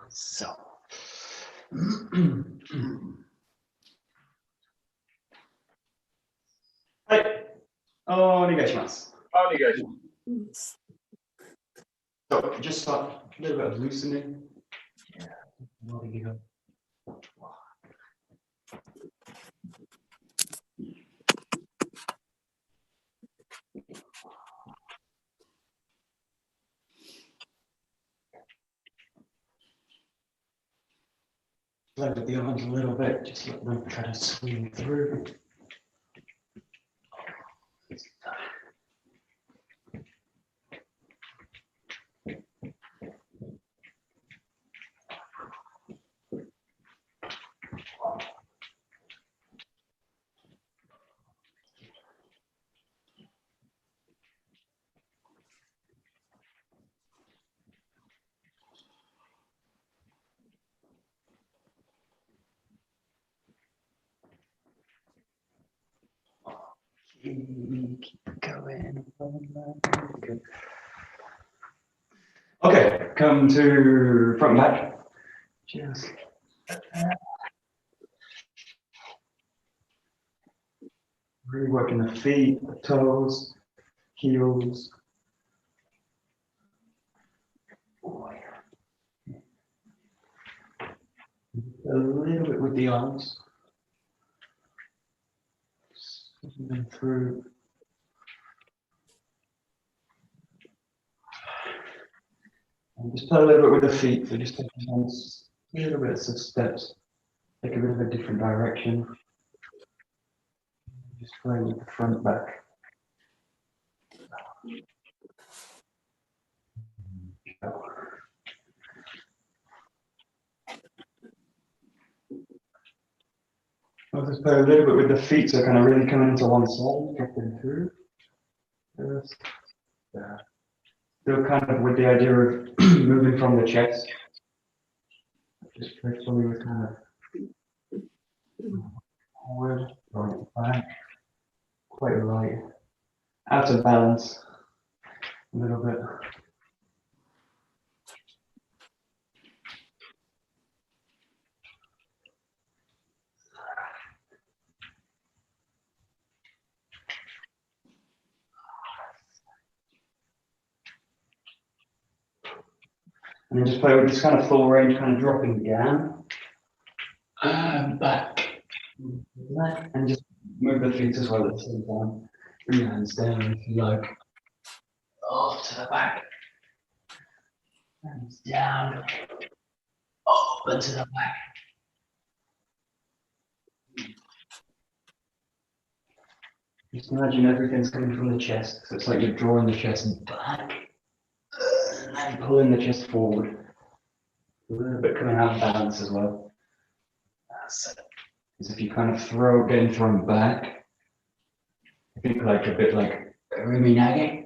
So. Hi. Onegaishimasu. So just start a little bit of loosening. Yeah. Play with the arms a little bit, just let them kind of swing through. Keep going. Good. Okay, come to front and back. Just really working the feet, the toes, heels. A little bit with the arms. Moving through. And just play a little bit with the feet, so just take a little bit of steps, take a bit of a different direction. Just play with the front back. I'll just play a little bit with the feet, so kind of really coming into one side, dropping through. Still kind of with the idea of moving from the chest. Just play fully with kind of forward, going back, quite light, out of balance a little bit. And then just play with this kind of full range, kind of dropping down, back, and just move the feet as well at the same time. Bring your hands down if you like, off to the back, hands down, up to the back. Just imagine everything's coming from the chest, so it's like you're drawing the chest back, and then pulling the chest forward. A little bit coming out of balance as well. That's it. As if you kind of getting thrown back. I think like a bit like Ruminage.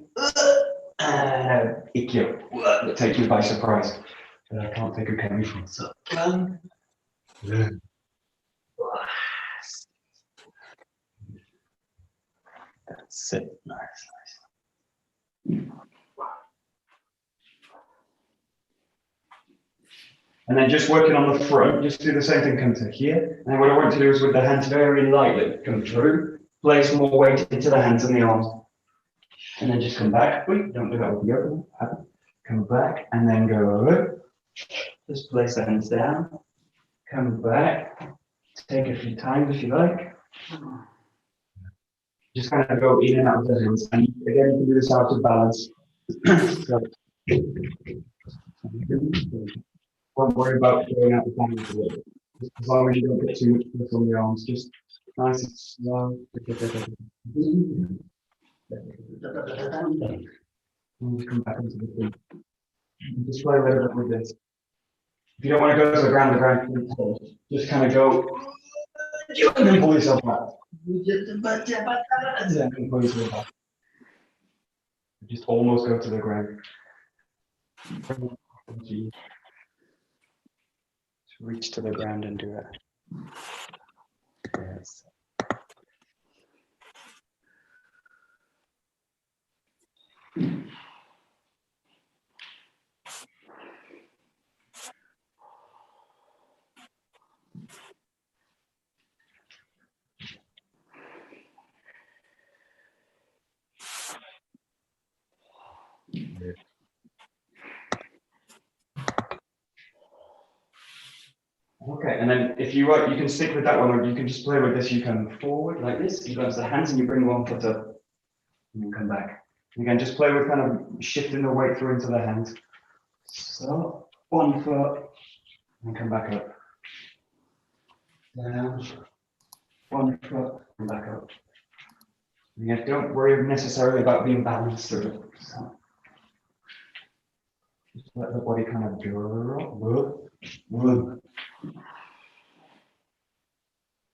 Ikkyo. That takes you by surprise. But I can't think of coming from. So, that's it. Nice. And then just working on the front, just do the same thing, come to here. And what I want to do is with the hands very lightly, come through, place more weight into the hands and the arms. And then just come back. Wait, don't do that with the other one. Come back and then go over. Just place the hands down. Come back. Take a few times if you like. Just kind of go in and out of the hands. And again, you can do this out of balance. So, don't worry about going out of balance a little bit. Just as long as you don't get too much pressure on the arms, just nice and slow. And come back into the feet. Just play a little bit with this. If you don't want to go to the ground just kind of go and then pull yourself back. And pull yourself back. Just almost go to the ground. Just reach to the ground and do it. Yes. Okay, and then if you want, you can stick with that one, or you can just play with this. You come forward like this, you grab the hands and you bring one foot up, and then come back. Again, just play with kind of shifting the weight through into the hands. So, one foot, and come back up. Down, one foot, and back up. Again, don't worry necessarily about being balanced through it. So, just let the body kind of go.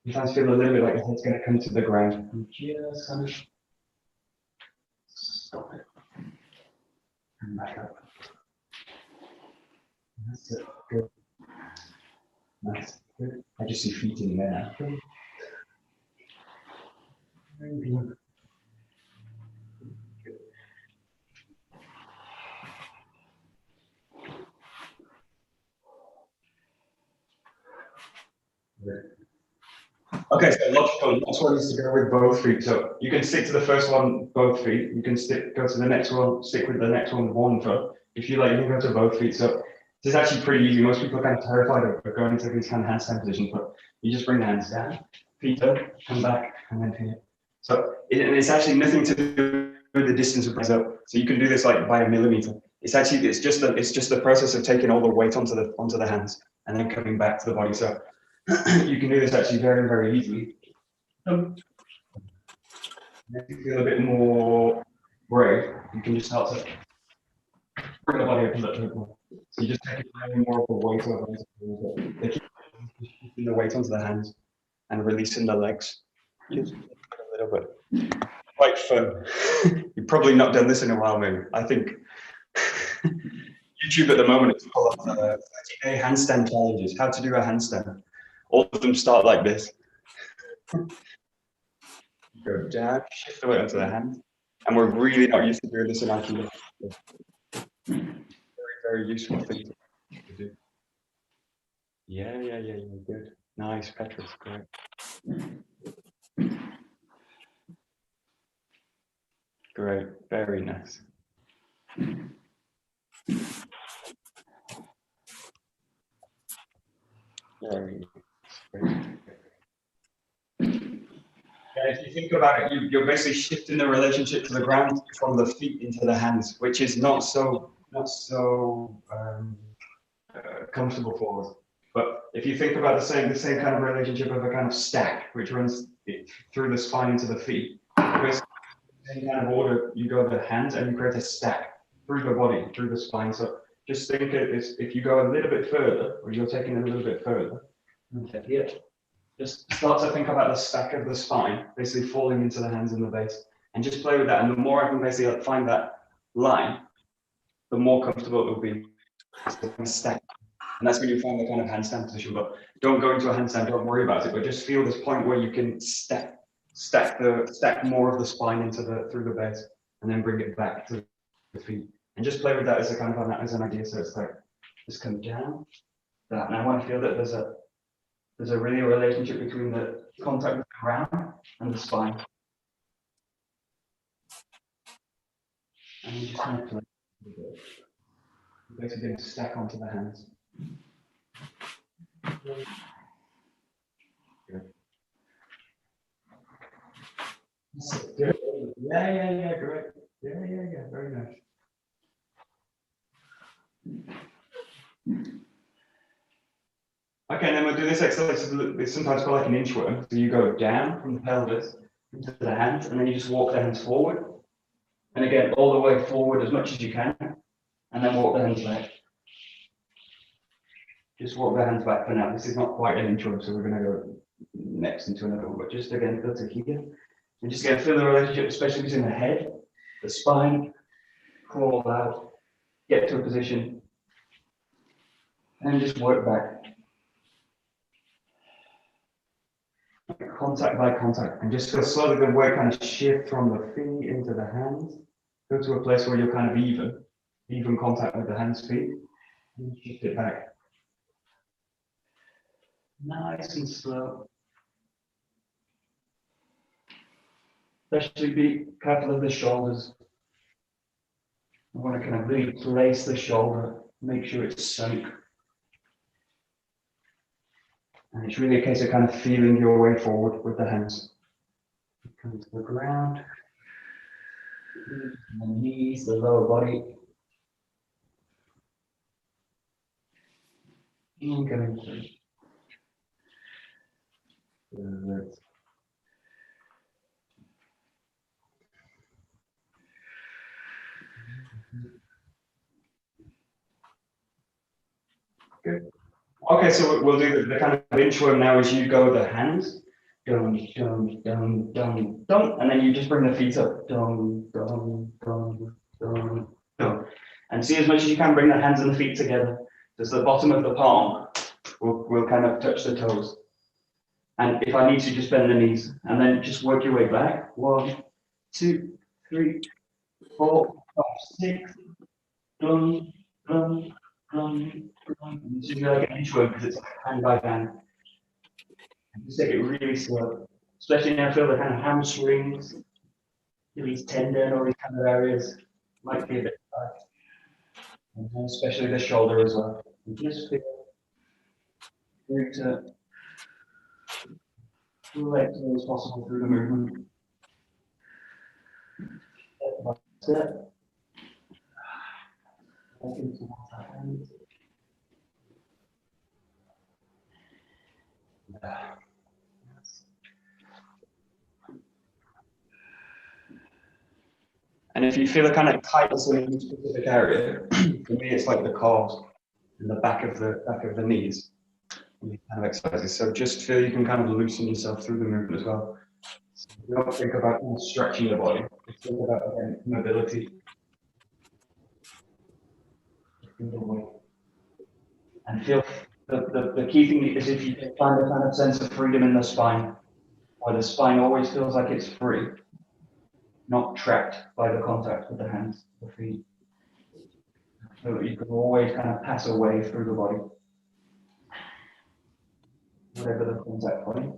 Sometimes feel a little bit like the head's going to come to the ground. And just kind of stop it. And back up. That's it. Good. Nice. Good. I just see feet in there. Good. Very good. Okay, so logical. Next one is to go with both feet. So you can stick to the first one, both feet. You can go to the next one, stick with the next one, one foot. If you like, you can go to both feet. So this is actually pretty easy. Most people are kind of terrified of going into these kind of handstand positions, but you just bring the hands down, feet up, come back, and then here. So it's actually nothing to do with the distance of up. So you can do this like by a millimeter. It's just the process of taking all the weight onto the hands and then coming back to the body. So you can do this actually very, very easily. If you feel a bit more brave, you can just start to bring the body up a little bit more. So you just take more of the weight over. They keep the weight onto the hands and releasing the legs. Just a little bit. Quite fun. You've probably not done this in a while, maybe. I think YouTube at the moment is full of 30-day handstand challenges. How to do a handstand. All of them start like this. Go down, shift the weight onto the hand. And we're really not used to doing this in Aikido. Very, very useful thing to do. Yeah, good. Nice, Petrus, great. Great, very nice. Very nice. If you think about it, you're basically shifting the relationship to the ground from the feet into the hands, which is not so comfortable for us. But if you think about the same kind of relationship of a kind of stack, which runs through the spine into the feet, basically the same kind of order, you go to the hands and you create a stack through the body, through the spine. So just think if you go a little bit further, or you're taking it a little bit further, here. Just start to think about the stack of the spine, basically falling into the hands and the base, and just play with that. And the more I can basically find that line, the more comfortable it will be. Stack. And that's when you find the kind of handstand position. But don't go into a handstand, don't worry about it, but just feel this point where you can stack more of the spine through the base, and then bring it back to the feet. And just play with that as a kind of as an idea. So it's like just come down. That. And I want to feel that there's a really relationship between the contact with the ground and the spine. And you just kind of play with it. You're basically going to stack onto the hands. Good. Good. Yeah, great. Yeah, very nice. Okay, and then we'll do this exercise. It's sometimes called like an inchworm. So you go down from the pelvis into the hands, and then you just walk the hands forward. And again, all the way forward as much as you can, and then walk the hands back. Just walk the hands back for now. This is not quite an inchworm, so we're going to go next into another one. But just again, go to here. And just again, feel the relationship, especially between the head, the spine, crawl out, get to a position, and just work back. Contact by contact, and just feel slowly the weight kind of shift from the feet into the hands. Go to a place where you're kind of even contact with the hands, feet, and shift it back. Nice and slow. Especially be careful of the shoulders. You want to kind of really place the shoulder, make sure it's sunk. And it's really a case of kind of feeling your way forward with the hands. Come to the ground, the knees, the lower body. And going through. Good. Okay, so we'll do the kind of inchworm now as you go the hands. Dum, dum, dum, dum, dum. And then you just bring the feet up. Dum, dum, dum, dum, dum. And see as much as you can bring the hands and the feet together. Just the bottom of the palm will kind of touch the toes. And if I need to, just bend the knees. And then just work your way back. 1, 2, 3, 4, 5, 6. Dum, dum, dum, dum. This is like an inchworm because it's hand by hand. Just take it really slow, especially now. Feel the kind of hamstrings, Achilles tendon, all these kind of areas might be a bit tight, and then especially the shoulder as well. And just feel free to let go as possible through the movement. Step by step. Back into the hands. And if you feel a kind of tightness in a specific area, for me it's like the calves and the back of the knees. These kind of exercises. So just feel you can kind of loosen yourself through the movement as well. So you don't think about stretching the body. Just think about again, mobility. And feel the key thing is if you can find a kind of sense of freedom in the spine, where the spine always feels like it's free, not trapped by the contact with the hands, the feet. So that you can always kind of pass away through the body, whatever the contact point.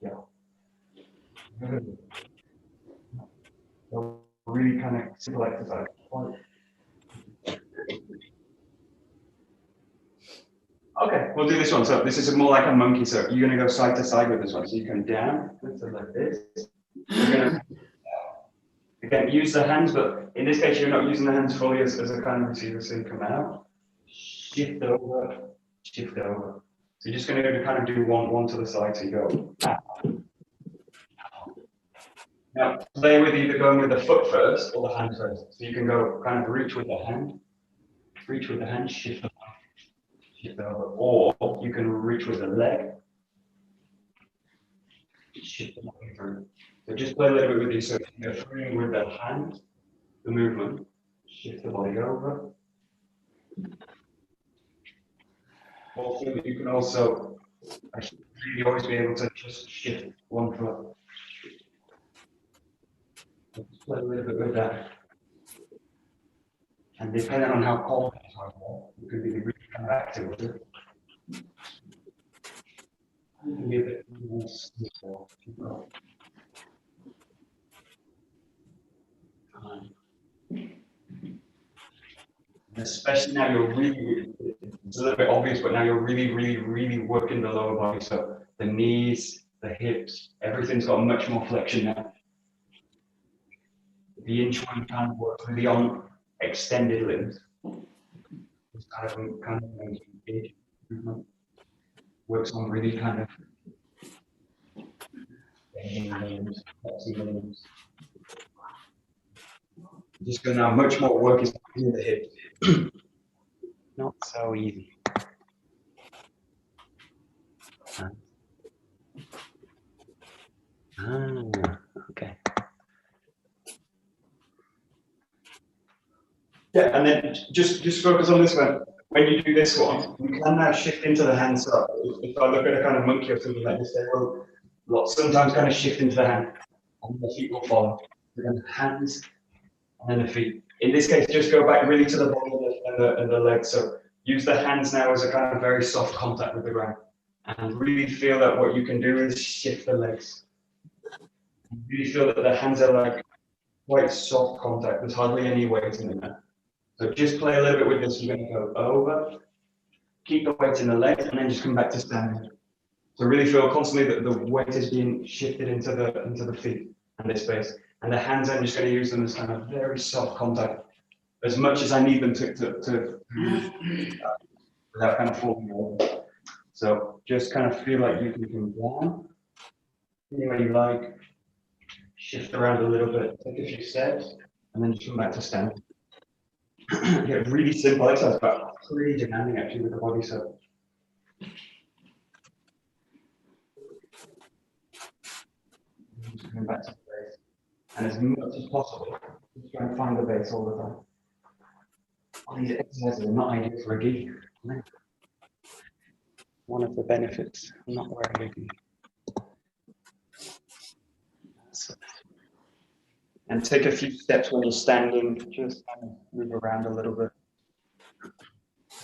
Yeah. So really kind of simple exercise. Okay, we'll do this one. So this is more like a monkey. So you're going to go side to side with this one. So you come down, so like this. You're going to again use the hands, but in this case you're not using the hands fully as a kind of receiver. So you come out, shift over, shift over. So you're just going to kind of do one to the side. So you go out. Now play with either going with the foot first or the hand first. So you can go kind of reach with the hand, shift the shift over, or you can reach with the leg, shift the body through. So just play a little bit with these. So you go through with the hand, the movement, shift the body over. Also, you can also really always be able to just shift one foot. So just play a little bit with that. And depending on how cold it is, you can be really kind of active with it. You can be a bit more still. Especially now you're really, it's a little bit obvious, but now you're really working the lower body. So the knees, the hips, everything's got much more flexion now. The inchworm kind of works really on extended limbs. It's kind of big movement. Works on really kind of bending limbs, flexing limbs. Just go now, much more work is in the hips. Not so easy. Okay. Yeah, and then just focus on this one. When you do this one, you can now shift into the hand. So if I look at a kind of monkey or something like this, they will sometimes kind of shift into the hand, and the feet will follow. Then the hands, and then the feet. In this case, just go back really to the body and the legs. So use the hands now as a kind of very soft contact with the ground, and really feel that what you can do is shift the legs. Really feel that the hands are like quite soft contact. There's hardly any weight in there. So just play a little bit with this. You're going to go over, keep the weight in the legs, and then just come back to standing. So really feel constantly that the weight is being shifted into the feet and this space. And the hands, I'm just going to use them as kind of very soft contact, as much as I need them to without kind of falling over. So just kind of feel like you can come down, anywhere you like, shift around a little bit, take a few steps, and then just come back to stand. Get really simple exercise, but pretty demanding actually with the body. So just coming back to the base. And as much as possible, just try and find the base all the time. All these exercises are not ideal for a gi. One of the benefits of not wearing a gi. And take a few steps when you're standing, just kind of move around a little bit.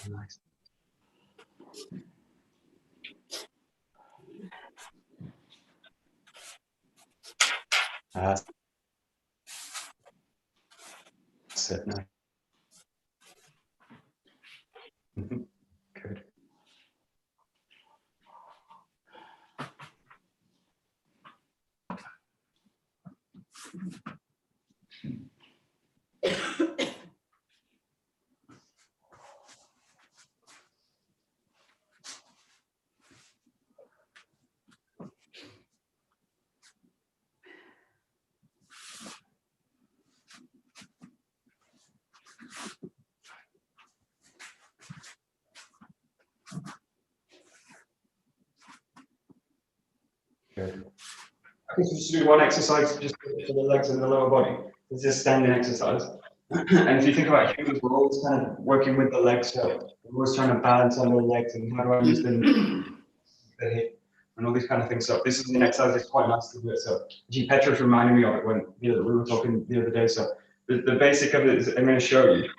Nice. That's it now. Good. Good. Okay, so just do one exercise just for the legs and the lower body. This is a standing exercise. And if you think about humans, we're always kind of working with the legs. So we're always trying to balance on the legs and how do I use the hip and all these kind of things. So this is an exercise that's quite nice to do it. So G. Petrus reminded me of it when we were talking the other day. So the basic of it is I'm going to show you.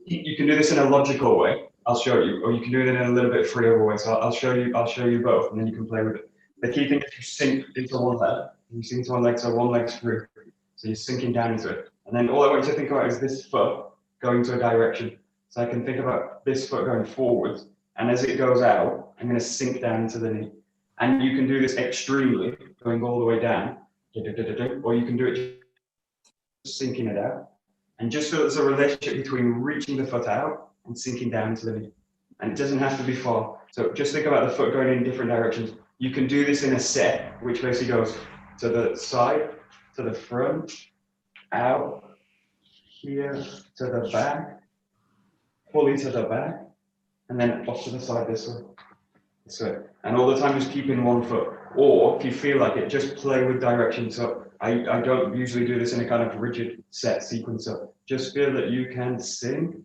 You can do this in a logical way. I'll show you, or you can do it in a little bit freer way. So I'll show you both, and then you can play with it. The key thing is you sink into one leg. You sink into one leg, so one leg's free. So you're sinking down into it. And then all I want you to think about is this foot going to a direction. So I can think about this foot going forwards, and as it goes out, I'm going to sink down into the knee. And you can do this extremely, going all the way down, or you can do it just sinking it out. And just feel there's a relationship between reaching the foot out and sinking down into the knee. And it doesn't have to be far. So just think about the foot going in different directions. You can do this in a set, which basically goes to the side, to the front, out, here, to the back, fully to the back, and then off to the side this way. This way. And all the time just keep in one foot. Or if you feel like it, just play with direction. So I don't usually do this in a kind of rigid set sequence. So just feel that you can sink,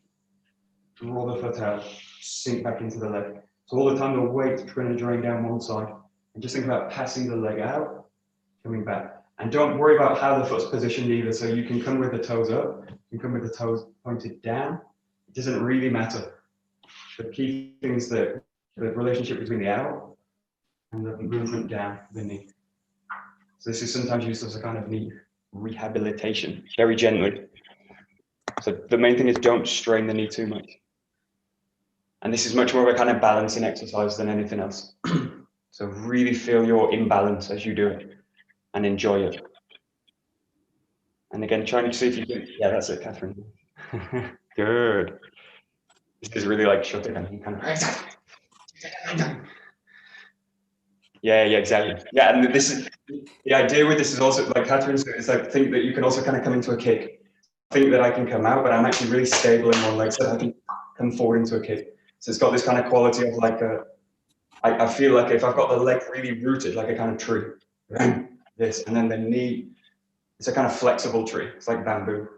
draw the foot out, sink back into the leg. So all the time the weight's going to drain down one side. And just think about passing the leg out, coming back. And don't worry about how the foot's positioned either. So you can come with the toes up, you can come with the toes pointed down. It doesn't really matter. The key thing is that the relationship between the out and the movement down the knee. So this is sometimes used as a kind of knee rehabilitation, very gently. So the main thing is don't strain the knee too much. And this is much more of a kind of balancing exercise than anything else. So really feel your imbalance as you do it and enjoy it. And again, trying to see if you can, yeah, that's it, Catherine. Good. This is really like shut it and kind of. Yeah, exactly. Yeah, and this is the idea with this is also like Catherine said, is I think that you can also kind of come into a kick. I think that I can come out, but I'm actually really stable in one leg, so I can come forward into a kick. So it's got this kind of quality of like I feel like if I've got the leg really rooted, like a kind of tree, this, and then the knee, it's a kind of flexible tree. It's like bamboo.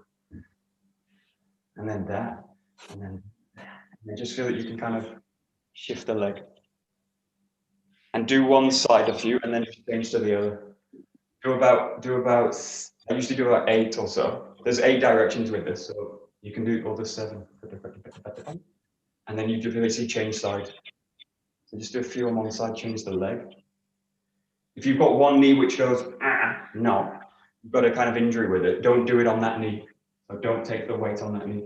And then that, and then just feel that you can kind of shift the leg. And do one side a few, and then change to the other. Do about. I usually do about 8 or so. There's 8 directions with this, so you can do all the 7. And then you do basically change side. So just do a few on one side, change the leg. If you've got one knee which goes no, you've got a kind of injury with it. Don't do it on that knee. So don't take the weight on that knee.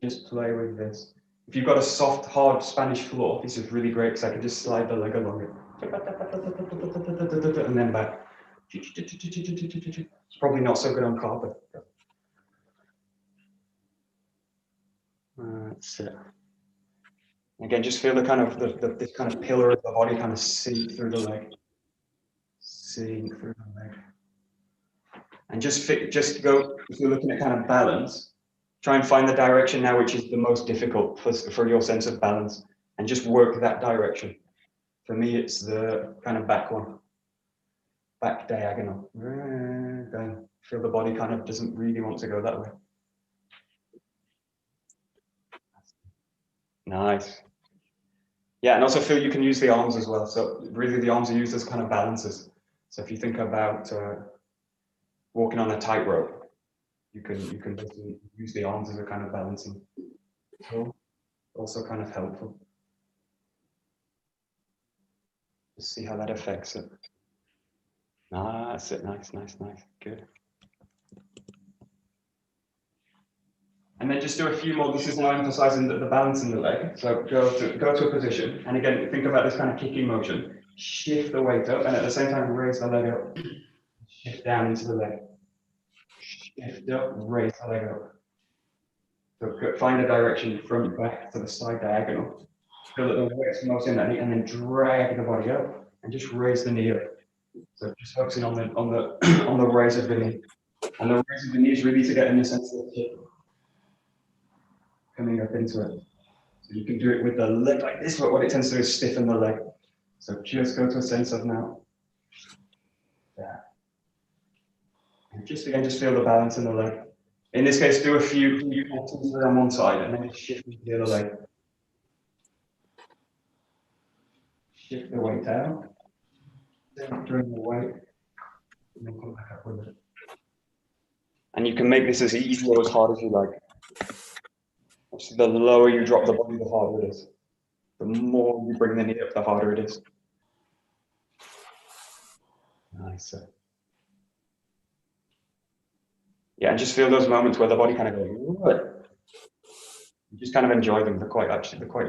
Just play with this. If you've got a soft, hard Spanish floor, this is really great because I can just slide the leg along it. And then back. It's probably not so good on carpet. That's it. Again, just feel the kind of this kind of pillar of the body kind of sink through the leg. Sink through the leg. And just go, if you're looking at kind of balance, try and find the direction now which is the most difficult for your sense of balance, and just work that direction. For me, it's the kind of back one, back diagonal. Feel the body kind of doesn't really want to go that way. Nice. Yeah, and also feel you can use the arms as well. So really the arms are used as kind of balances. So if you think about walking on a tightrope, you can basically use the arms as a kind of balancing tool. Also kind of helpful. Just see how that affects it. That's it. Nice, nice, nice. Good. And then just do a few more. This is now emphasizing the balance in the leg. So go to a position, and again think about this kind of kicking motion. Shift the weight up, and at the same time raise the leg up. Shift down into the leg. Shift up, raise the leg up. So find a direction from back to the side diagonal. Feel that the weight's most in that knee, and then drag the body up, and just raise the knee up. So just focusing on the raise of the knee. And the raise of the knee is really to get in the sense of the hip coming up into it. So you can do it with the leg like this, but what it tends to do is stiffen the leg. So just go to a sense of now. There. And just again, just feel the balance in the leg. In this case, do a few patterns on one side and then just shift to the other leg. Shift the weight down. During the weight. And then come back up with it. And you can make this as easy or as hard as you like. Obviously, the lower you drop the body, the harder it is. The more you bring the knee up, the harder it is. Nice. Yeah, and just feel those moments where the body kind of goes, what? Just kind of enjoy them. They're quite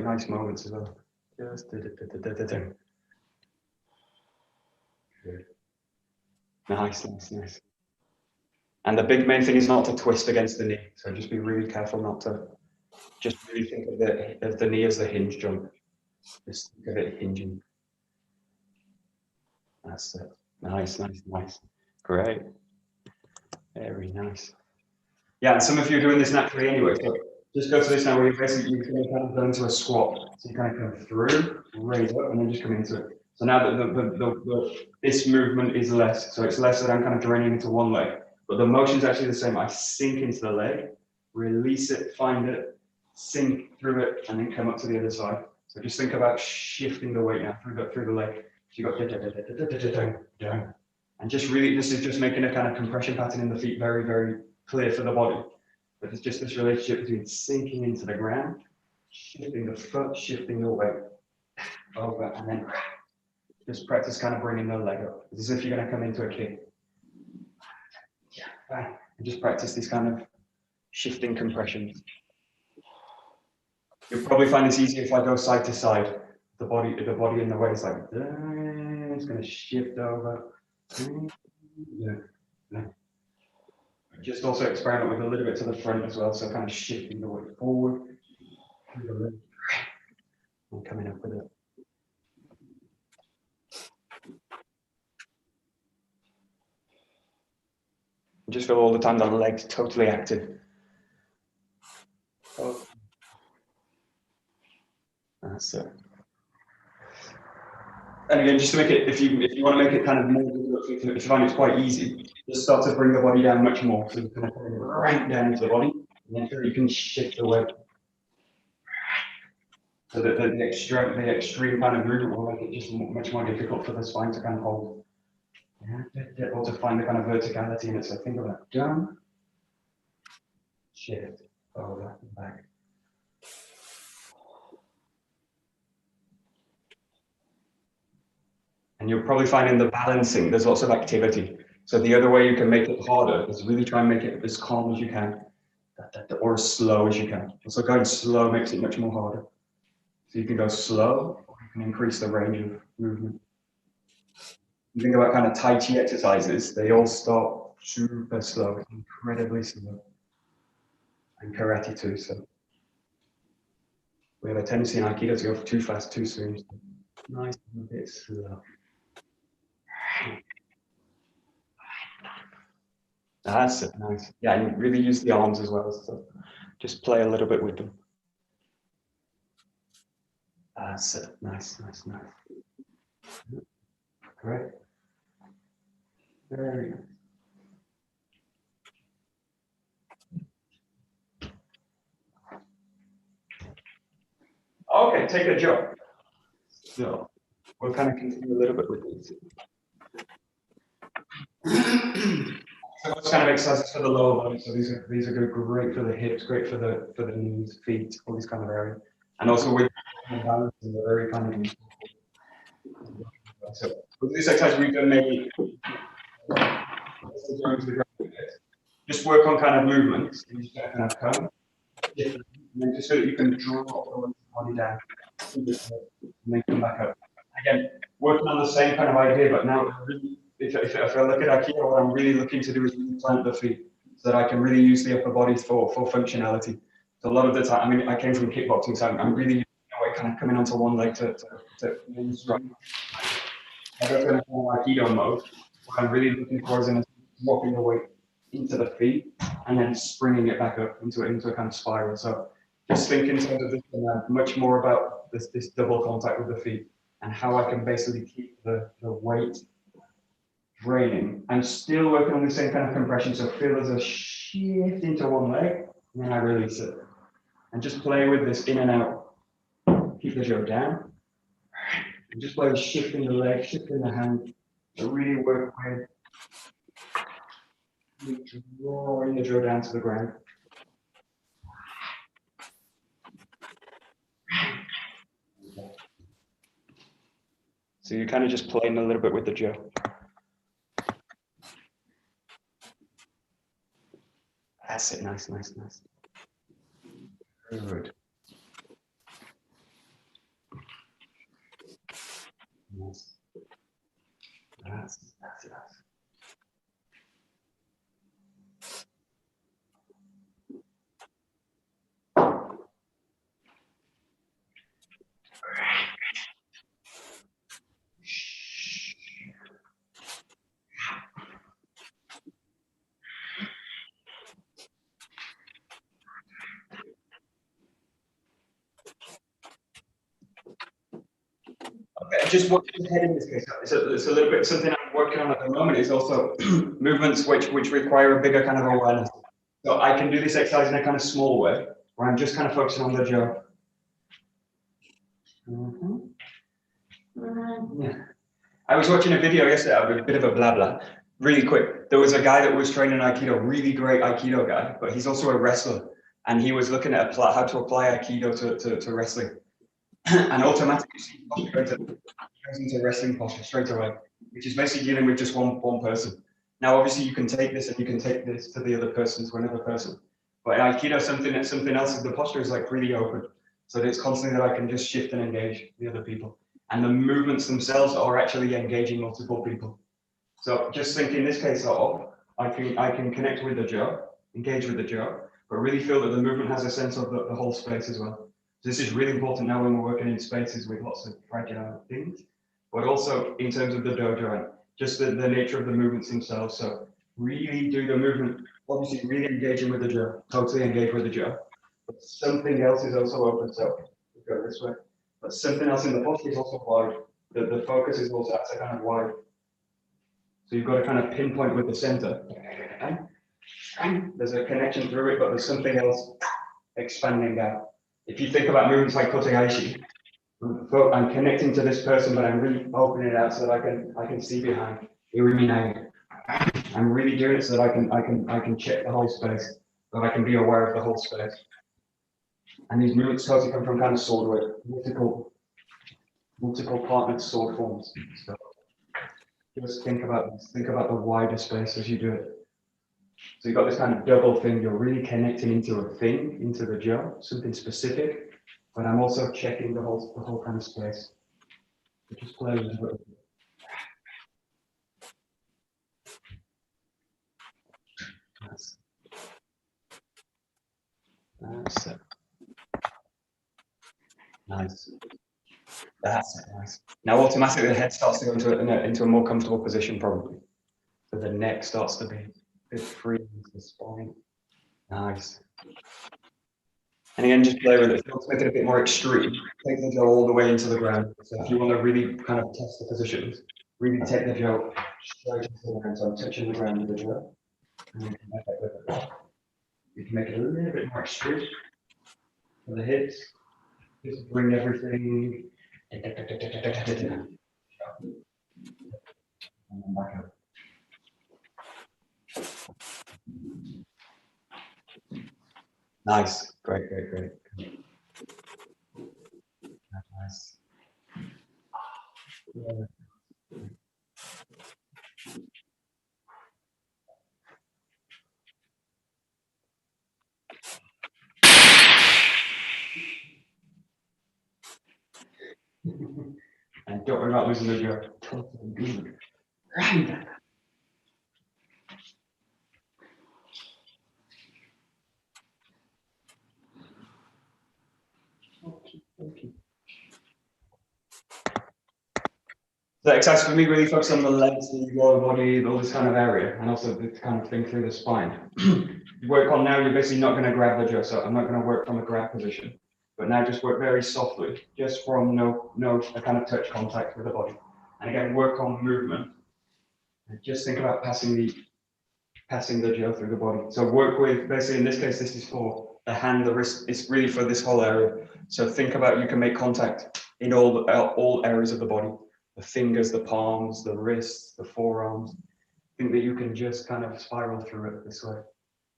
nice moments as well. Just Good. Nice, nice, nice. And the main thing is not to twist against the knee. So just be really careful not to. Just really think of the knee as the hinge joint. Just think of it hinging. That's it. Nice, nice, nice. Great. Very nice. Yeah, and some of you are doing this naturally anyway. So just go to this now where you're basically kind of go into a squat. So you kind of come through, raise up, and then just come into it. So now that this movement is less, so it's less that I'm kind of draining into one leg, but the motion's actually the same. I sink into the leg, release it, find it, sink through it, and then come up to the other side. So just think about shifting the weight now through the leg. So you got and just really, this is just making a kind of compression pattern in the feet very, very clear for the body. But it's just this relationship between sinking into the ground, shifting the foot, shifting the weight over, and then just practice kind of bringing the leg up. It's as if you're going to come into a kick. And just practice these kind of shifting compressions. You'll probably find this easier if I go side to side. The body in the way is like, it's going to shift over. Yeah. Just also experiment with a little bit to the front as well, so kind of shifting the weight forward, and coming up with it. Just feel all the time the legs totally active. Oh. That's it. And again, just to make it, if you want to make it kind of more, if you find it's quite easy, just start to bring the body down much more. So you kind of right down into the body, and then you can shift the weight. So that the extreme kind of movement will make it just much more difficult for the spine to kind of hold. Yeah, or to find the kind of verticality in it. So think of that. Down, shift, over, and back. And you'll probably find in the balancing, there's lots of activity. So the other way you can make it harder is really try and make it as calm as you can. or as slow as you can. So going slow makes it much more harder. So you can go slow, or you can increase the range of movement. You think about kind of Tai Chi exercises, they all start super slow, incredibly slow. And karate too, so. We have a tendency in Aikido to go too fast, too soon. Nice and a bit slow. That's it, nice. Yeah, and really use the arms as well, so just play a little bit with them. That's it, nice, nice, nice. Great. Very nice. Okay, take a joke. So we'll kind of continue a little bit with these. So those kind of exercises for the lower body. So these are good, great for the hips, great for the knees, feet, all these kind of areas. And also with balance, they're very kind of. So with this exercise we've done maybe just work on kind of movements. And you kind of come, and then just so that you can draw the body down, and then come back up. Again, working on the same kind of idea, but now really, if I look at Aikido, what I'm really looking to do is really plant the feet so that I can really use the upper body for functionality. So a lot of the time, I mean, I came from kickboxing, so I'm really kind of coming onto one leg to strike. I go to Aikido mode, what I'm really looking for is walking the weight into the feet and then springing it back up into a kind of spiral. So just think in terms of this much more about this double contact with the feet and how I can basically keep the weight draining. I'm still working on the same kind of compression, so feel there's a shift into one leg, and then I release it. And just play with this in and out. Keep the jaw down. And just play with shifting the leg, shifting the hand. So really work with drawing the jaw down to the ground. So you're kind of just playing a little bit with the jaw. That's it, nice, nice, nice. Good. Nice. That's it. Okay, just watch your head in this case. It's a little bit something I'm working on at the moment is also movements which require a bigger kind of awareness. So I can do this exercise in a kind of small way, where I'm just kind of focusing on the jaw. Yeah. I was watching a video yesterday, a bit of a blah blah, really quick. There was a guy that was training Aikido, really great Aikido guy, but he's also a wrestler. And he was looking at how to apply Aikido to wrestling. And automatically goes into wrestling posture straight away, which is basically dealing with just one person. Now, obviously, you can take this and you can take this to the other person, to another person. But in Aikido, something else is the posture is like really open. So it's constantly that I can just shift and engage the other people. And the movements themselves are actually engaging multiple people. So just think in this case, I can connect with the jaw, engage with the jaw, but really feel that the movement has a sense of the whole space as well. This is really important now when we're working in spaces with lots of fragile things, but also in terms of the dojo and just the nature of the movements themselves. So really do the movement, obviously really engaging with the jaw, totally engage with the jaw. But something else is also open, so we'll go this way. But something else in the posture is also wide. The focus is also kind of wide. So you've got to kind of pinpoint with the center. There's a connection through it, but there's something else expanding out. If you think about movements like Kotegaeshi, I'm connecting to this person, but I'm really opening it out so that I can see behind. I'm really doing it so that I can check the whole space, so that I can be aware of the whole space. And these movements totally come from kind of sword work, multiple partnered sword forms. So just think about the wider space as you do it. So you've got this kind of double thing. You're really connecting into a thing, into the jaw, something specific. But I'm also checking the whole kind of space. So just play with it. Nice. That's it. Nice. That's it. Nice. Now automatically the head starts to go into a more comfortable position probably. So the neck starts to be a bit free into the spine. Nice. And again, just play with it. If you want to make it a bit more extreme, take the jaw all the way into the ground. So if you want to really kind of test the positions, really take the jaw straight into the ground. So I'm touching the ground with the jaw. And you can make it with it. You can make it a little bit more extreme for the hips. Just bring everything. And then back up. Nice. Great, great, great. Nice. Yeah. And don't worry about losing the jaw. Totally good. Right. Okay. The exercise for me really focuses on the legs, the lower body, all this kind of area, and also the kind of thing through the spine. Work on now, you're basically not going to grab the jaw, so I'm not going to work from a grab position, but now just work very softly, just from no kind of touch contact with the body. And again, work on movement. And just think about passing the jaw through the body. So work with, basically in this case, this is for the hand, the wrist, it's really for this whole area. So think about, you can make contact in all areas of the body. The fingers, the palms, the wrists, the forearms. Think that you can just kind of spiral through it this way.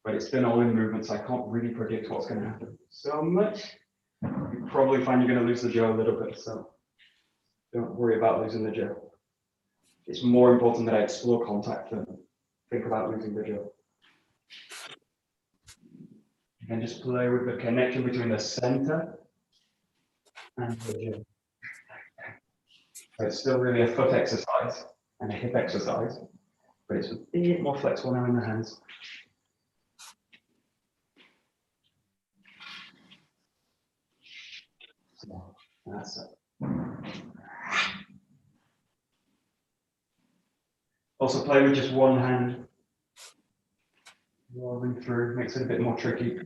But it's been all in movement, so I can't really predict what's going to happen so much. You probably find you're going to lose the jaw a little bit, so don't worry about losing the jaw. It's more important that I explore contact than think about losing the jaw. You can just play with the connection between the center and the jaw. So it's still really a foot exercise and a hip exercise, but it's a bit more flexible now in the hands. So that's it. Also play with just one hand. Rolling through makes it a bit more tricky.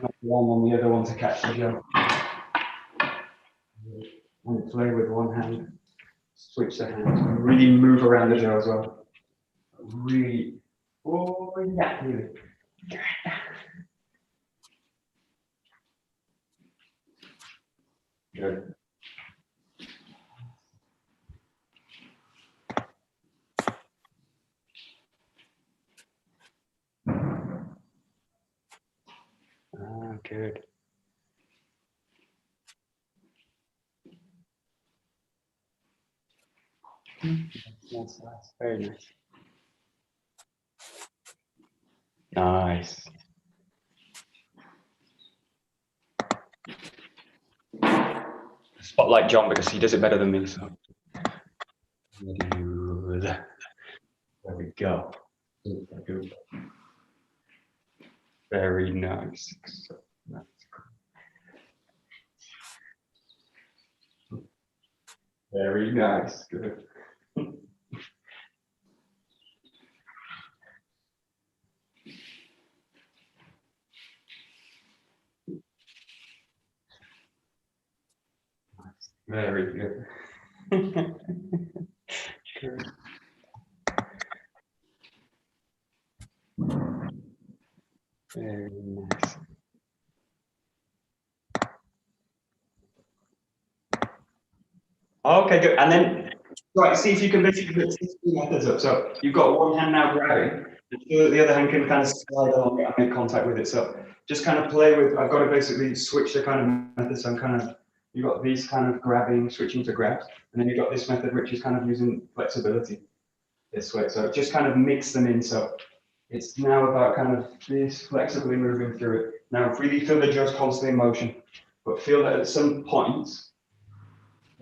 Not one on the other one to catch the jaw. And play with one hand. Switch the hands. Really move around the jaw as well. Really. Oh, yeah, really. Good. Good. Nice. Very nice. Nice. Spotlight John because he does it better than me. So. There we go. Very nice. Very nice. Good. Very good. Good. Very nice. Okay, good. And then, right, see if you can basically mix these two methods up. So you've got one hand now grabbing, and the other hand can kind of slide along and make contact with it. So just kind of play with, I've got to basically switch the kind of method. So I'm kind of, you've got these kind of grabbing, switching to grab, and then you've got this method which is kind of using flexibility this way. So just kind of mix them in. So It's now about kind of this flexibly moving through it. Now really feel the jaws constantly in motion, but feel that at some points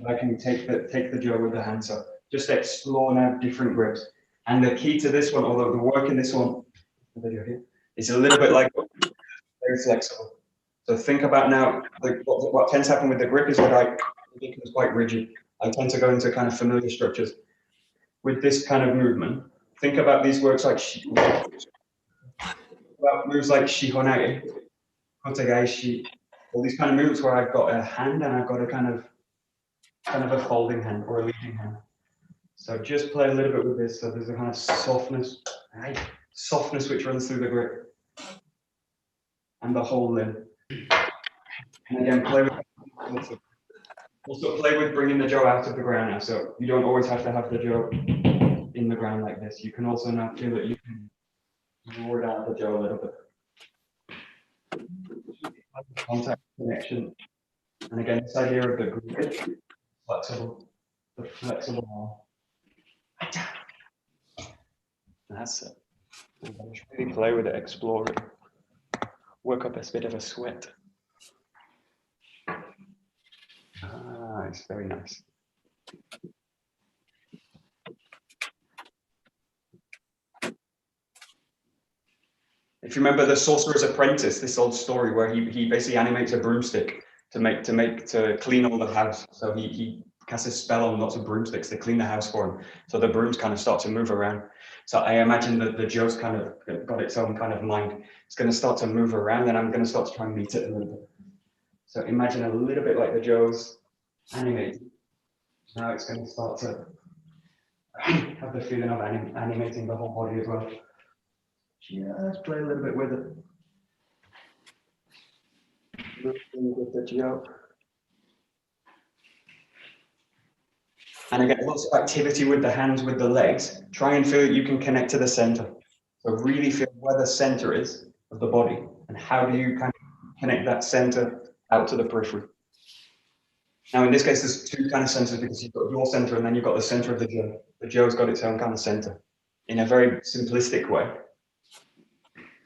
I can take the jaw with the hand. So just explore now different grips. And the key to this one, although the work in this one, the video here, is a little bit like very flexible. So think about now, what tends to happen with the grip is that it becomes quite rigid. I tend to go into kind of familiar structures. With this kind of movement, think about these works like moves like shihonage, kotegaeshi, all these kind of movements where I've got a hand and I've got a kind of a folding hand or a leading hand. So just play a little bit with this. So there's a kind of softness which runs through the grip and the whole limb. And again, also play with bringing the jaw out of the ground now. So you don't always have to have the jaw in the ground like this. You can also now feel that you can draw it out of the jaw a little bit. Contact, connection. And again, this idea of the grip, the flexible arm. That's it. Just really play with it, explore it. Work up a bit of a sweat. Ah, it's very nice. If you remember the Sorcerer's Apprentice, this old story where he basically animates a broomstick to clean all the house. So he casts a spell on lots of broomsticks to clean the house for him. So the brooms kind of start to move around. So I imagine that the Joe's kind of got its own kind of mind. It's going to start to move around, and I'm going to start to try and meet it a little bit. So imagine a little bit like the Joe's animating. Now it's going to start to have the feeling of animating the whole body as well. Just play a little bit with it. With the Joe. And again, lots of activity with the hands, with the legs. Try and feel that you can connect to the center. So really feel where the center is of the body and how do you kind of connect that center out to the periphery. Now, in this case, there's two kind of centers because you've got your center and then you've got the center of the Joe. The Joe's got its own kind of center in a very simplistic way.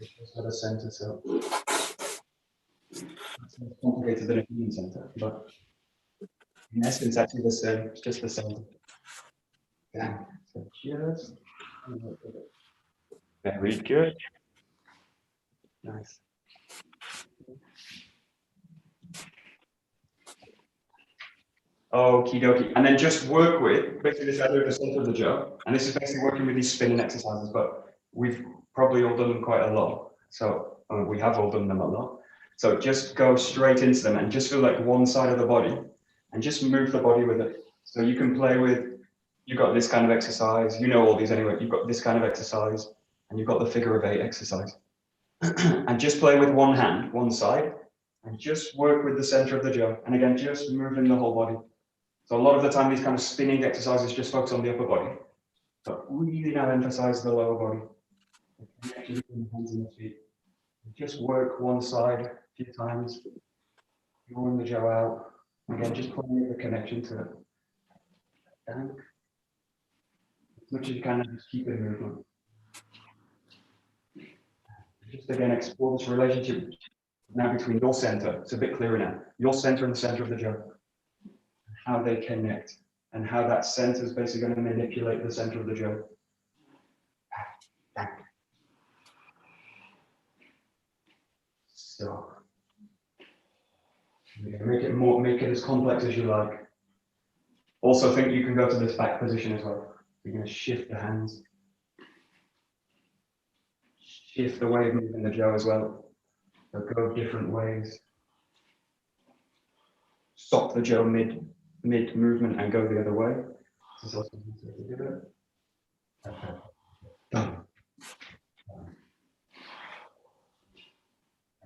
It's got a center, so it's more complicated than a human center, but in essence, actually the same. It's just the center. Yeah. So just very good. Nice. Okie dokie. And then just work with basically this idea of the center of the Joe. And this is basically working with these spinning exercises, but we've probably all done them quite a lot. So we have all done them a lot. So just go straight into them and just feel like one side of the body and just move the body with it. So you can play with, you've got this kind of exercise, you know all these anyway, you've got this kind of exercise and you've got the figure of 8 exercise. And just play with one hand, one side, and just work with the center of the Joe. And again, just moving the whole body. So a lot of the time, these kind of spinning exercises just focus on the upper body, but really now emphasize the lower body. The connection between the hands and the feet. Just work one side a few times, drawing the Joe out. Again, just putting the connection to it. And as much as you can, just keep it in movement. Just again, explore this relationship now between your center. It's a bit clearer now. Your center and the center of the Joe. How they connect and how that center is basically going to manipulate the center of the Joe. So make it as complex as you like. Also think you can go to this back position as well. You're going to shift the hands. Shift the way of moving the Joe as well. So go different ways. Stop the Joe mid movement and go the other way. This is also easier to do it. Okay. Done.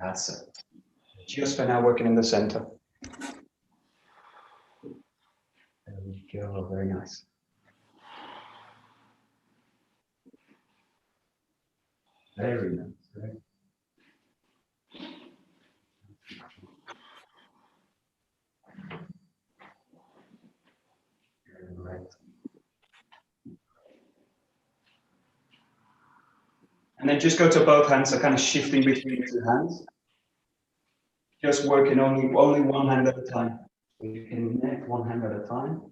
That's it. Just for now, working in the center. There we go. Very nice. Very nice. Right? Right. And then just go to both hands, so kind of shifting between the two hands. Just working only one hand at a time. So you can net one hand at a time.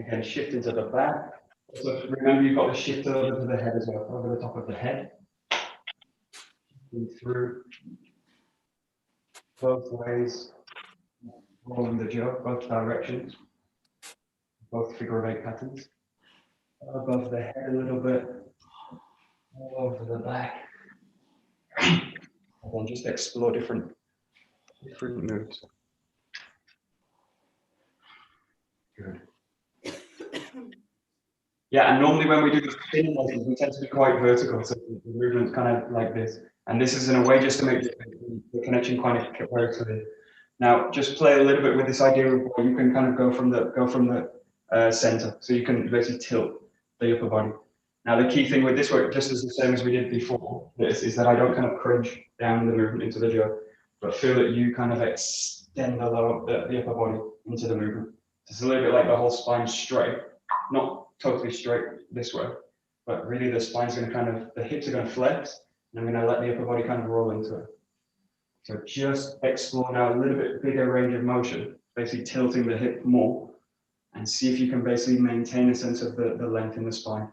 Again, shift into the back. So remember, you've got to shift over to the head as well, over the top of the head. Through both ways, rolling the jaw, both directions, both figure of 8 patterns. Above the head a little bit, all over the back. And then just explore different moves. Good. Yeah, and normally when we do the spin motions, we tend to be quite vertical, so the movement's kind of like this. And this is in a way just to make the connection quite very clear. Now, just play a little bit with this idea of where you can kind of go from the center, so you can basically tilt the upper body. Now, the key thing with this work, just as the same as we did before, is that I don't kind of crunch down the movement into the jaw, but feel that you kind of extend the upper body into the movement. It's a little bit like the whole spine straight, not totally straight this way, but really the spine's going to kind of, the hips are going to flex, and I'm going to let the upper body kind of roll into it. So just explore now a little bit bigger range of motion, basically tilting the hip more, and see if you can basically maintain a sense of the length in the spine.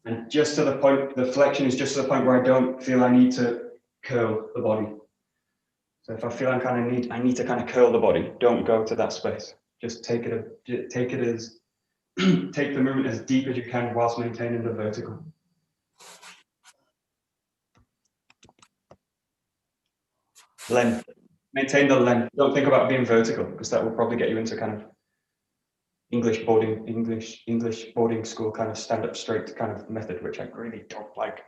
And just to the point, the flexion is just to the point where I don't feel I need to curl the body. So if I feel I need to kind of curl the body, don't go to that space. Just take the movement as deep as you can whilst maintaining the vertical. Length. Maintain the length. Don't think about being vertical, because that will probably get you into kind of English boarding school kind of stand up straight kind of method, which I really don't like.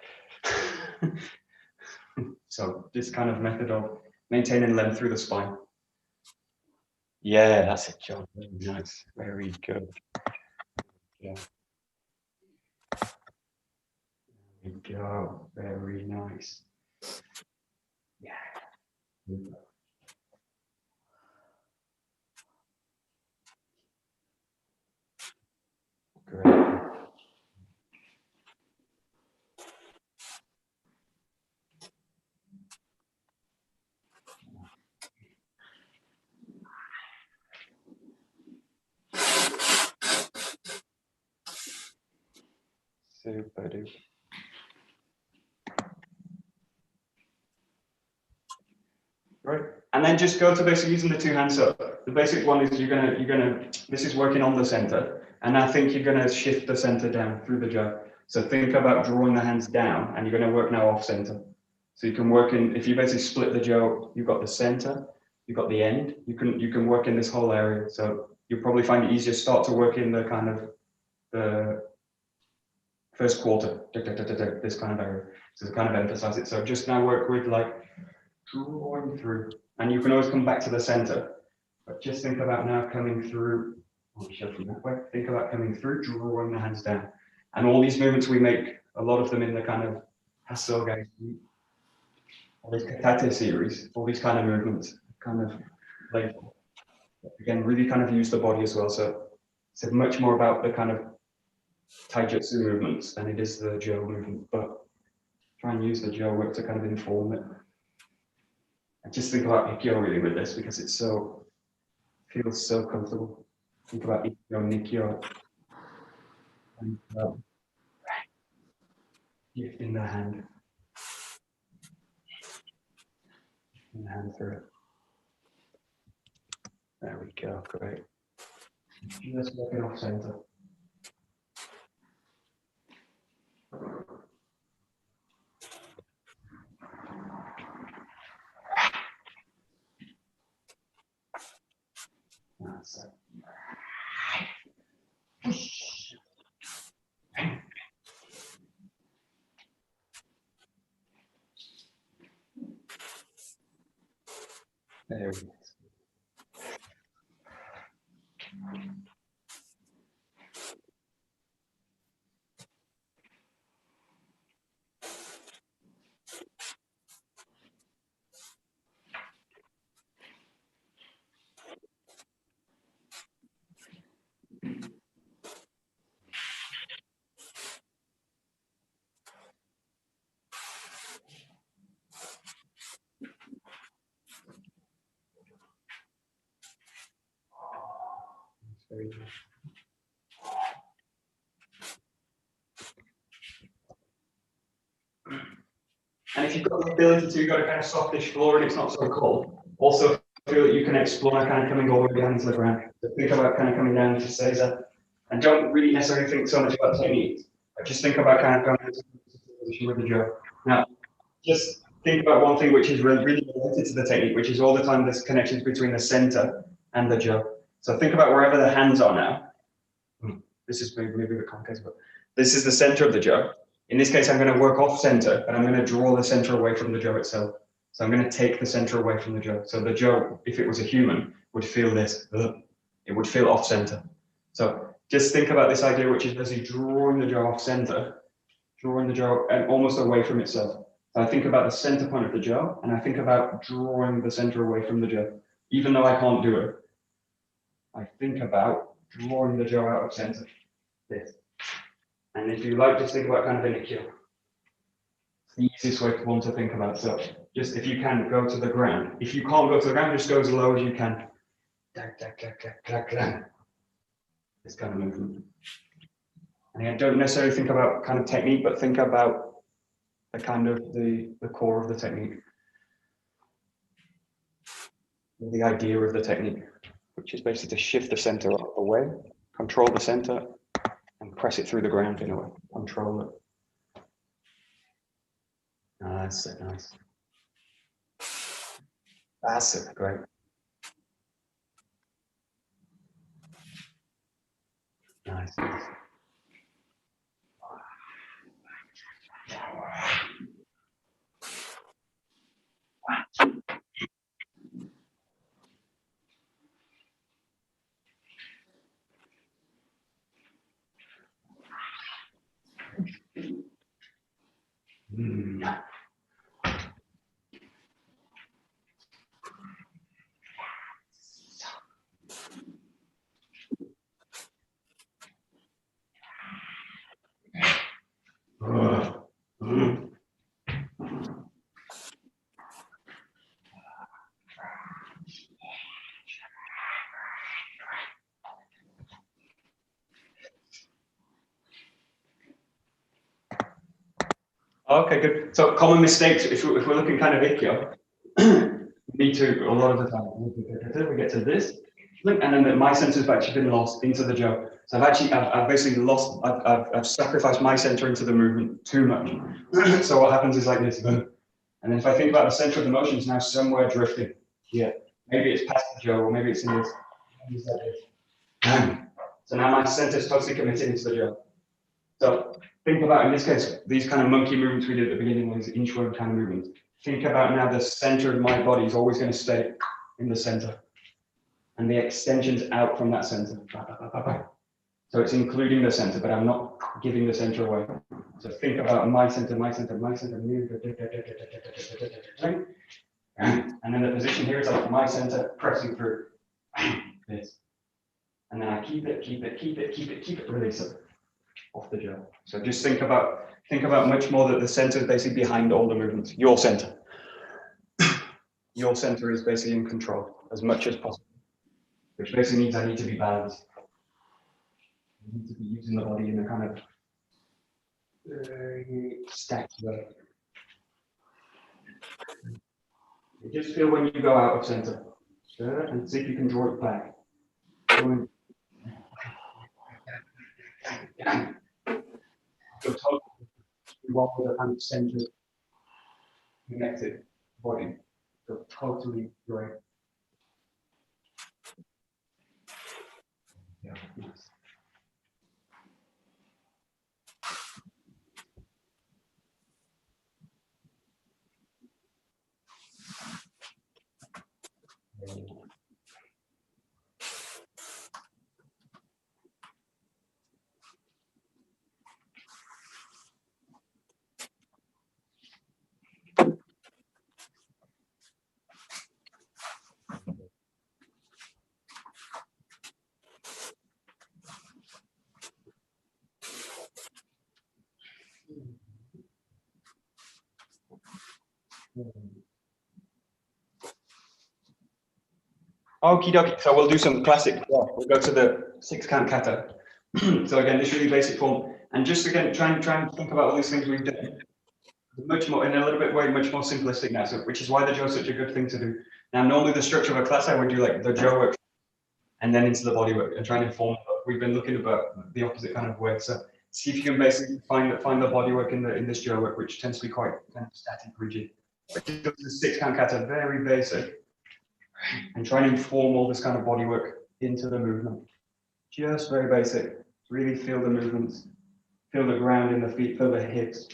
So this kind of method of maintaining length through the spine. Yeah, that's it, John. Very nice. Very good. Yeah. There we go. Very nice. Yeah. Great. Super duper. Right. And then just go to basically using the two hands up. The basic one is this is working on the center. And I think you're gonna shift the center down through the jaw. So think about drawing the hands down, and you're gonna work now off center. So you can work in, if you basically split the jaw, you've got the center, you've got the end, you can work in this whole area. So you'll probably find it easier to start to work in the kind of the first quarter, this kind of area. So to kind of emphasize it. So just now work with like drawing through, and you can always come back to the center, but just think about now coming through. I'll show from that way. Think about coming through, drawing the hands down, and all these movements we make, a lot of them in the kind of Hasoge, or this Katate series, all these kind of movements, kind of like again really kind of use the body as well. So it's much more about the kind of taijutsu movements than it is the Jo movement, but try and use the Jo work to kind of inform it. I just think about Ikkyo really with this because it's so, feels so comfortable. Think about Ikkyo, Nikkyo, and gifting the hand. And the hand through it. There we go, great. Just working off center. That's it. There it is. And if you've got the ability to, you've got a kind of softish floor and it's not so cold, also feel that you can explore kind of coming all the way down to the ground. So think about kind of coming down to Caesar. And don't really necessarily think so much about technique, but just think about kind of going into position with the jaw. Now, just think about one thing which is really related to the technique, which is all the time there's connections between the center and the jaw. So think about wherever the hands are now. This is maybe a bit complicated, but this is the center of the jaw. In this case, I'm going to work off center, but I'm going to draw the center away from the jaw itself. So I'm going to take the center away from the jaw. So the jaw, if it was a human, would feel this. It would feel off center. So just think about this idea, which is basically drawing the jaw off center, drawing the jaw and almost away from itself. So I think about the center point of the jaw, and I think about drawing the center away from the jaw. Even though I can't do it, I think about drawing the jaw out of center. This. And if you like, just think about kind of an ikkyo. It's the easiest way to want to think about. So just if you can, go to the ground. If you can't go to the ground, just go as low as you can. This kind of movement. And I don't necessarily think about kind of technique, but think about the kind of the core of the technique. The idea of the technique, which is basically to shift the center away, control the center, and press it through the ground in a way. Control it. Oh, that's so nice. That's it, great. Nice. Okay, good. So common mistakes, if we're looking kind of ikkyo, me too, a lot of the time. We get to this, and then my center's actually been lost into the jaw. So I've basically lost, I've sacrificed my center into the movement too much. So what happens is like this, and then if I think about the center of the motion is now somewhere drifting here. Maybe it's past the jaw, or maybe it's in this. So now my center is totally committed into the jaw. So think about, in this case, these kind of monkey movements we did at the beginning, these inchworm kind of movements. Think about now the center of my body is always going to stay in the center. And the extension's out from that center. So it's including the center, but I'm not giving the center away. So think about my center, my center, my center. And then the position here is like my center pressing through this. And then I keep it, release it off the jaw. So just think about much more that the center is basically behind all the movements. Your center. Your center is basically in control as much as possible. Which basically means I need to be balanced. I need to be using the body in a kind of very stacked way. You just feel when you go out of center. And see if you can draw it back. So totally one with a kind of center connected body. So totally great. Yeah, nice. Okie dokie. So we'll do some classic. Yeah, we'll go to the 6-count kata. So again, this really basic form, and just again, try and think about all these things we've done. Much more in a little bit way, much more simplistic now. So, which is why the Dojo is such a good thing to do. Now, normally the structure of a class, I would do like the Dojo work, and then into the body work, and try and inform. We've been looking about the opposite kind of way. So, see if you can basically find the body work in this Dojo work, which tends to be quite kind of static, rigid. The 6-count kata, very basic, and try and inform all this kind of body work into the movement. Just very basic. Really feel the movements, feel the ground in the feet, feel the hips,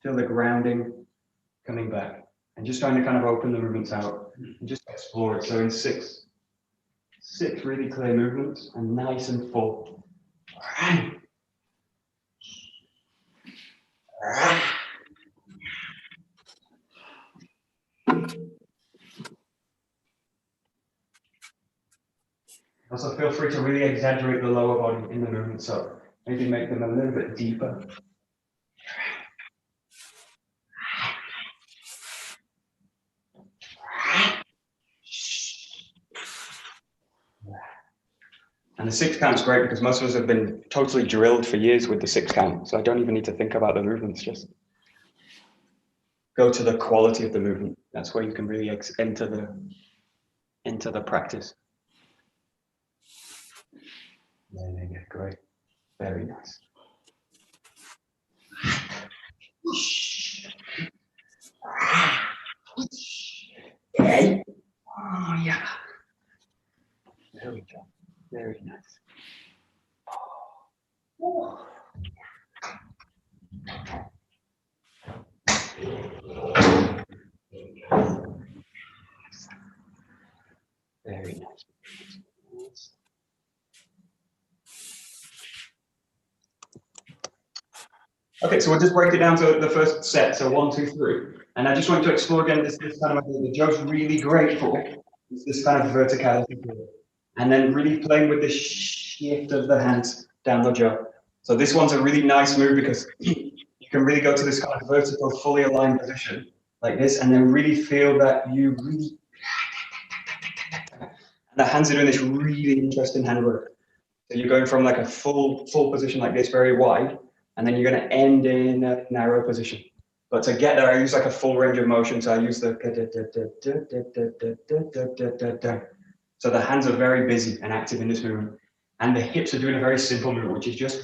feel the grounding coming back, and just trying to kind of open the movements out and just explore it. So in six really clear movements and nice and full. Also feel free to really exaggerate the lower body in the movement, so maybe make them a little bit deeper. And the 6-count is great because most of us have been totally drilled for years with the 6-count, so I don't even need to think about the movements, just go to the quality of the movement. That's where you can really enter the practice. Yeah, great. Very nice. Okay. Oh, yeah. There we go. Very nice. Oh. Very nice. Okay, so we'll just break it down to the first set. So 1, 2, 3. And I just want to explore again this kind of idea. The Joe's really great for this kind of verticality. And then really playing with the shift of the hands down the jaw. So this one's a really nice move because you can really go to this kind of vertical, fully aligned position like this, and then really feel that you really, and the hands are doing this really interesting handwork. So you're going from like a full position like this, very wide, and then you're going to end in a narrow position. But to get there, I use like a full range of motion. So I use the, so the hands are very busy and active in this movement. And the hips are doing a very simple movement, which is just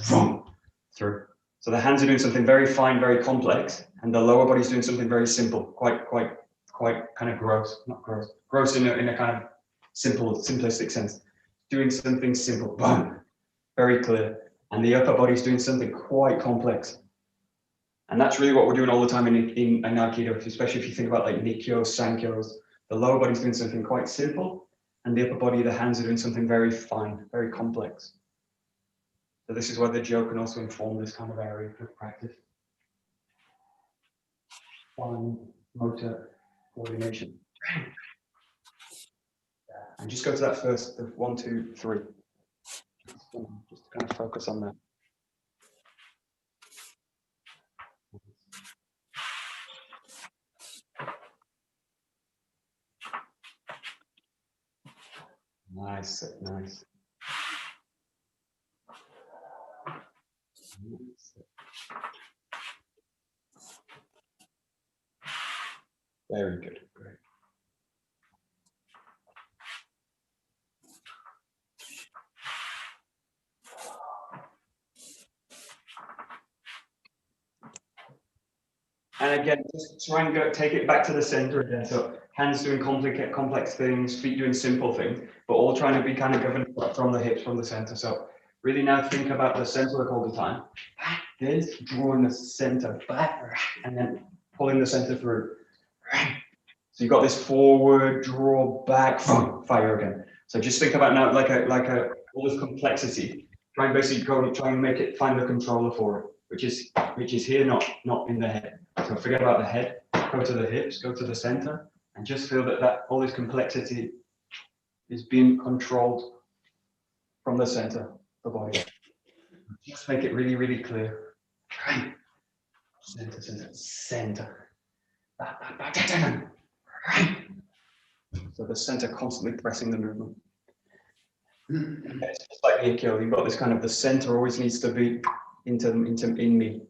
through. So the hands are doing something very fine, very complex, and the lower body's doing something very simple, quite kind of gross, not gross, gross in a kind of simplistic sense. Doing something simple, very clear. And the upper body's doing something quite complex. And that's really what we're doing all the time in Aikido, especially if you think about like Nikkyos, Sankyos. The lower body's doing something quite simple, and the upper body, the hands are doing something very fine, very complex. So this is where the Dojo can also inform this kind of area of practice. Fine motor coordination. And just go to that first, the 1, 2, 3. Just to kind of focus on that. Nice, nice. Very good, great. And again, just try and take it back to the center again. So hands doing complex things, feet doing simple things, but all trying to be kind of governed from the hips, from the center. So really now think about the center work all the time. This, drawing the center back, and then pulling the center through. So you've got this forward, draw, back, fire again. So just think about now like all this complexity. Try and basically try and make it, find the controller for it, which is here, not in the head. So forget about the head, go to the hips, go to the center, and just feel that all this complexity is being controlled from the center of the body. Just make it really, really clear. Center, center, center. So the center constantly pressing the movement. It's just like the Aikido, you've got this kind of, the center always needs to be in me.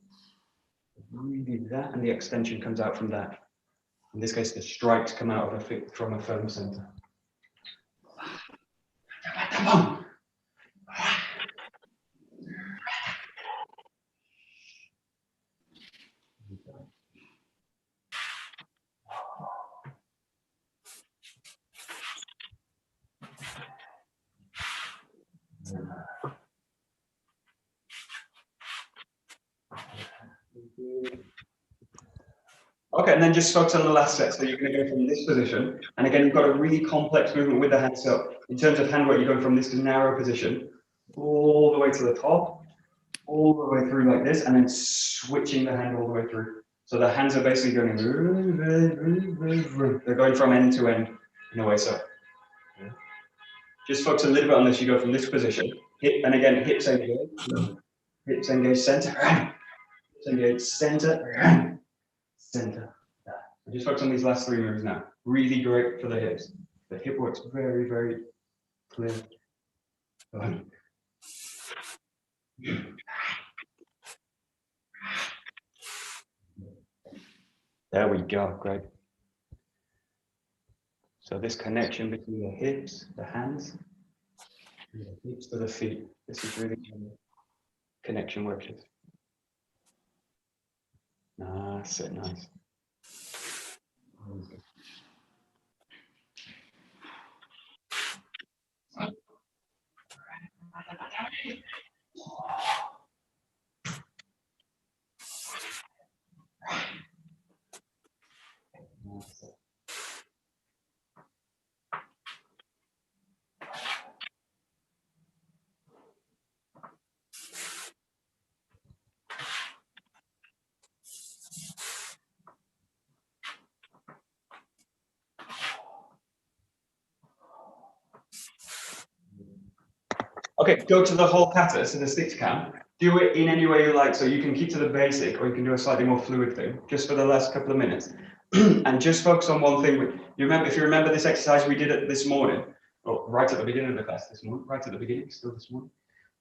Really that, and the extension comes out from that. In this case, the strikes come out of from a firm center. Okay, and then just focus on the last set. So you're going to go from this position, and again, you've got a really complex movement with the hand. So in terms of hand work, you're going from this narrow position all the way to the top, all the way through like this, and then switching the hand all the way through. So the hands are basically going, they're going from end to end in a way. So just focus a little bit on this. You go from this position, hip, and again, hips engage center, hips engage center, center. Just focus on these last three moves now. Really great for the hips. The hip works very, very clear. There we go, great. So this connection between the hips, the hands, and the hips to the feet. This is really connection works. That's it, nice. Okay, go to the whole kata, so the six count. Do it in any way you like, so you can keep to the basic, or you can do a slightly more fluid thing, just for the last couple of minutes. And just focus on one thing. You remember, if you remember this exercise we did it this morning, or right at the beginning of the class this morning, right at the beginning, still this morning.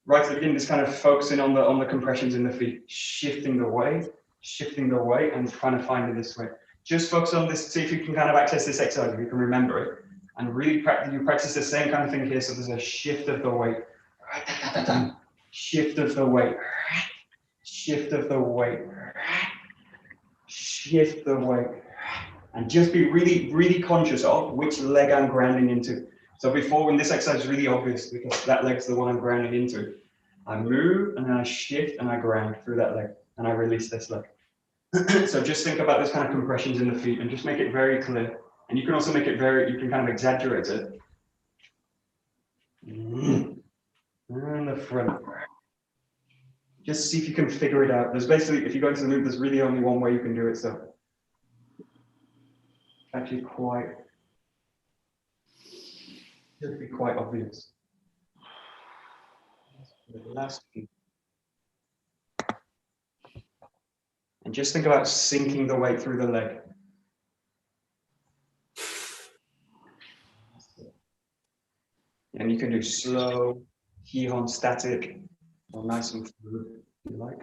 Right at the beginning, just kind of focusing on the compressions in the feet, shifting the weight, and trying to find it this way. Just focus on this, see if you can kind of access this exercise, if you can remember it, and really practice the same kind of thing here. So there's a shift of the weight. Shift of the weight, shift of the weight, shift the weight, and just be really, really conscious of which leg I'm grounding into. So before, when this exercise is really obvious, because that leg's the one I'm grounding into, I move and then I shift and I ground through that leg and I release this leg. So just think about this kind of compressions in the feet and just make it very clear. And you can also make it you can kind of exaggerate it. And the front. Just see if you can figure it out. There's basically, if you go into the loop, there's really only one way you can do it. So actually should be quite obvious. The last few. And just think about sinking the weight through the leg. And you can do slow, Hihon static, or nice and fluid, if you like.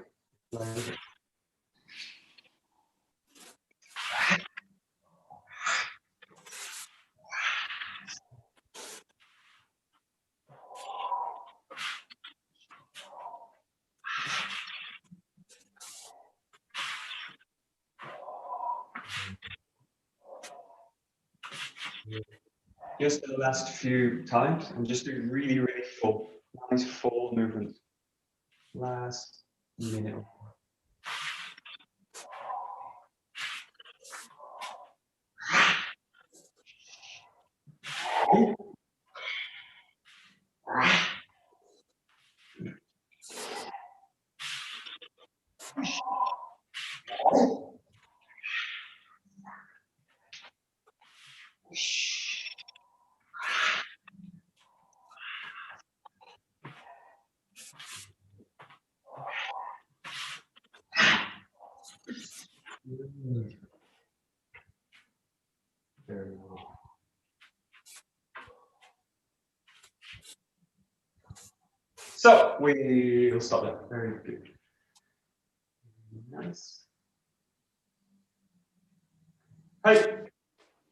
Just the last few times, and just do really, really full, nice full movements. Last minute. Very well. So we'll stop there. Very good. Nice. Hi.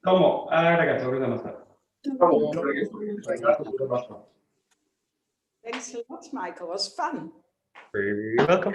どうもありがとうございました。どうもありがとうございました。Thanks a lot, Michael. It was fun. Very welcome.